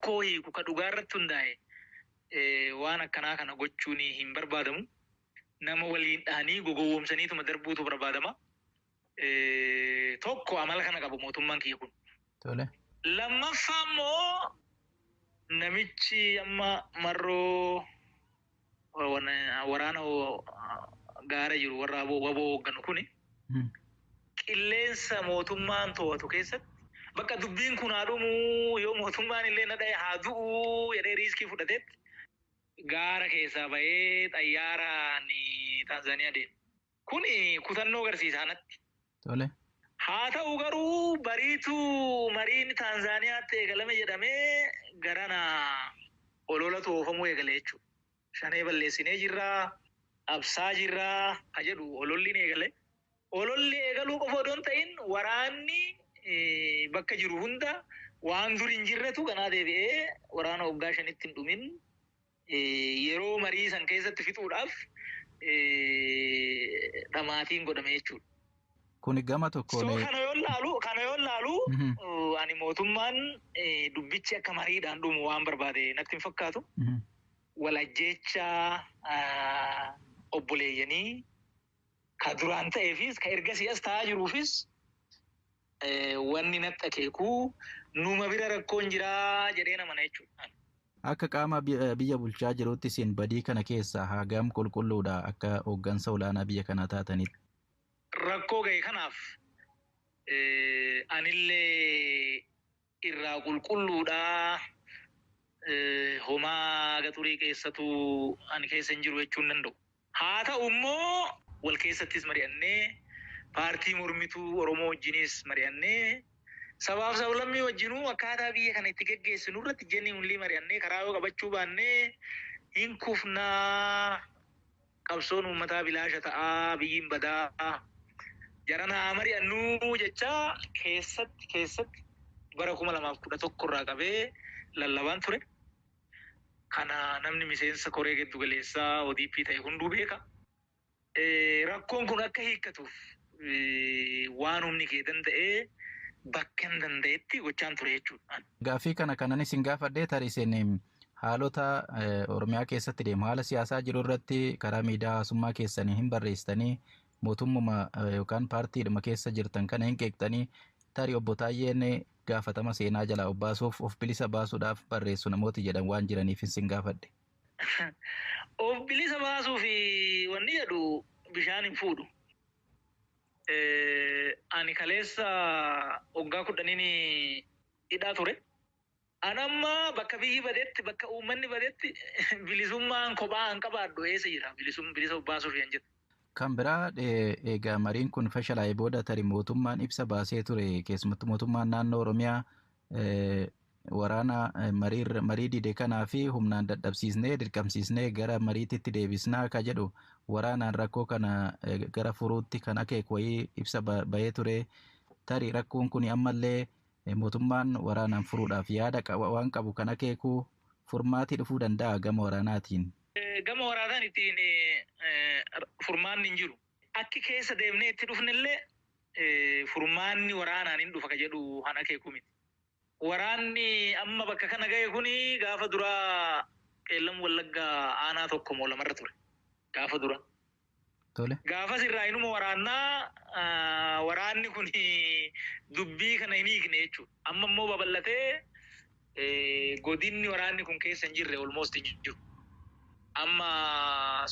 rakkoo hiiku ka dhugaa irratti hundaa'e waan akkanaa kana gochuun hin barbaadamu. Nama waliin dhahanii gogowwomsaniituma darbuutu barbaadama. Tokko amala kana qabu mootummaan kiyya kun. Tole. Lammaffaa immoo namichi amma marroo waraana gaara jiru warra waboo hoogganu kuni qilleensa mootummaan to'atu keessatti bakka dubbiin kun haa dhumu yoo mootummaan illee na dhaye haa du'u jedhee riiskii fudhatetti gaara keessaa bahee xayyaaraan Tanzaaniyaa deema. Kuni kutannoo agarsiisa kanatti. Tole. Haa ta'u garuu bariituu mariin Tanzaaniyaatti eegalame jedhamee garana ololatu oofamuu eegale jechuudha. Shanee balleessinee jirraa, absaa jirraa ha jedhu ololli ni eegale. Ololli eegaluu qofa odoo hin ta'in waraanni bakka jiru hunda waan dur hin jirretu kanaa deebi'ee waraana waggaa 5 hin dhumin yeroo marii san keessatti fixuudhaaf dhamaatiin godhame jechuudha. Kuni gama tokkoon kana yoo laalu ani mootummaan dubbichi akka mariidhaan dhumu waan barbaade natti hin fakkaatu. Walajjecha obboleeyyanii ka duraan ta'eefis ka ergasii as ta'aa jiruufis wanni natti akeeku numa bira rakkoon jiraa jedhee namana jechuudha. Akka qaama biyya bulchaa jirutti isin badii kana keessaa hagam qulqulluudha akka hooggansa olaanaa biyya kanaa taatanitti. Rakkoo ga'e kanaaf anillee irraa qulqulluudha. Homaa gaturii keessatu ani keessa hin jiru jechuun danda'u. Haa ta'u immoo wal keessattis mari'annee paartii mormituu Oromoo wajjinis mari'annee sabaaf sablammii wajjinuu akkaataa biyya kana itti geggeessinu irratti jenni hunlii mari'annee karaa yoo qabachuu baannee hin kufnaa qabsoon uummataa bilaasha ta'aa biyyiin badaa jaranaa mari'annuu jecha keessatti bara 2011 irraa qabee lallabaan ture. Kana namni miseensa koree giddu galeessaa ODP ta'e hunduu beeka. Rakkoon kun akka hiikkatuuf waan humni kee danda'ee bakka hin danda'etti gochaan ture jechuudha. Gaaffii kana kanan isin gaafadhee tarii isin haalota Oromiyaa keessatti deemu haala siyaasaa jiru irratti karaa miidiyaa hawaasummaa keessanii hin barreessitanii mootummuma yookaan paartiidhuma keessa jirtan kana hin qeeqxanii tarii obbo Taayyeen gaafatama seenaa jalaa obbaasuuf of bilisa baasuudhaaf barreessu namooti jedhan waan jiraniif isin gaafadhe. Of bilisa baasuuf wanni jedhu bishaan hin fuudhu. Ani kaleessa waggaa 10 hidhaa ture. Anamma bakka biyyi badetti bakka uummanni badetti bilisummaan kophaa hin qabaadhu eessa jira bilisa baasuuf hin jedhu. Kan biraa egaa mariin kun fashalaa'ee booda tarii mootummaan ibsa baasee ture keessumattuu mootummaan naannoo Oromiyaa waraana marii dide kanaa fi humnaan dadhabsiisnee dirqamsiisnee gara mariititti deebisnaa ka jedhu waraanaan rakkoo kana gara furuutti kan akeeku wayii ibsa bahee ture tarii rakkoon kun ammallee mootummaan waraanaan furuudhaaf yaada waan qabu kan akeeku furmaatii dhufuu danda'a gama waraanaatiin. Gama waraanaan ittiin furmaanni hin jiru. Akki keessa deemnee itti dhufnillee furmaanni waraanaan hin dhufa ka jedhu han akeeku miti. Waraanni amma bakka kana ga'e kuni gaafa duraa qeellam wallaggaa aanaa tokko moo lamarra ture. Gaafa dura. Tole. Gaafa sirraa inuma waraannaa waraanni kuni dubbii kana hin hiikne jechuudha. Amma immoo babal'atee godinni waraanni kun keessa hin jirre almost hin jiru. Amma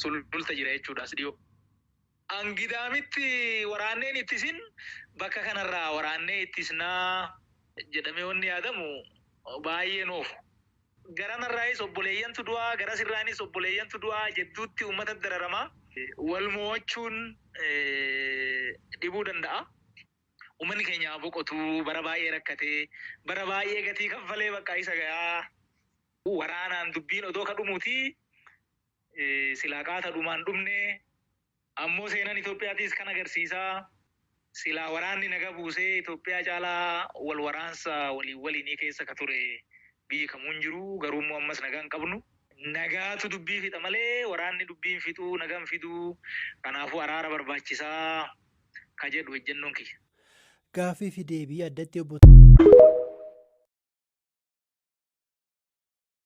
sululta jira jechuudha as dhiyoo. Angidaamitti waraanneen ittisin bakka kanarraa waraannee ittisnaa jedhamee wanni yaadamu baay'een oofu. Garanarraayis obboleeyyantu du'aa gara sirraanis obboleeyyantu du'aa jedduutti uummata dararamaa wal mo'achuun dhibuu danda'a. Uummanni keenya boqotuu bara baay'ee rakkatee bara baay'ee gatii kaffalee bakka isa gayaa waraanaan dubbiin odoo ka dhumuuti silaa qaata dhumaan dhumne ammoo seenaan Itoophiyaatis kan agarsiisaa silaa waraanni naga buusee Itoophiyaa caalaa wal waraansa waliinii keessa ka ture biyyi kamuun jiru garuu immoo ammas nagaa hin qabnu. Nagaatu dubbii fixa malee waraanni dubbiin fixuu nagaan fiduu kanaafuu araara barbaachisaa ka jedhu ejjennoon kiyya. Gaaffii fi deebii addatti obbo